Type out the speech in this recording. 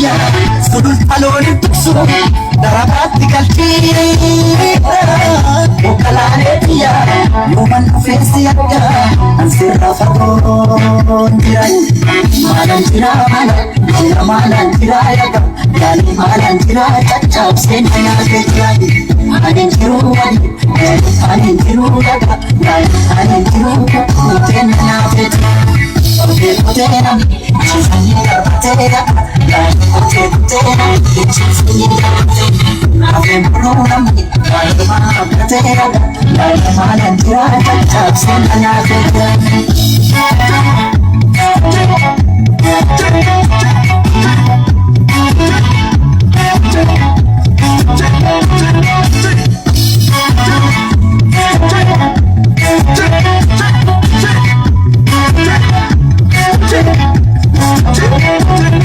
biyya sulultalooni tuksu darabaatti galchiidha okkalaalee biyya yooman dhufeessi adda ansirra fagoon jira maalan jira maalan jira yaga yaali maalan jira caccabseen nyaatee jira anin jiru anin jiru yaga anin jiru kuteen nyaatee jira kuteen nami chisanii garbatee yaga kuteen nami chisanii garbatee afeen buluu namni maalumaa abdatee yaga maalan jira caccabseen nyaatee jira. Check.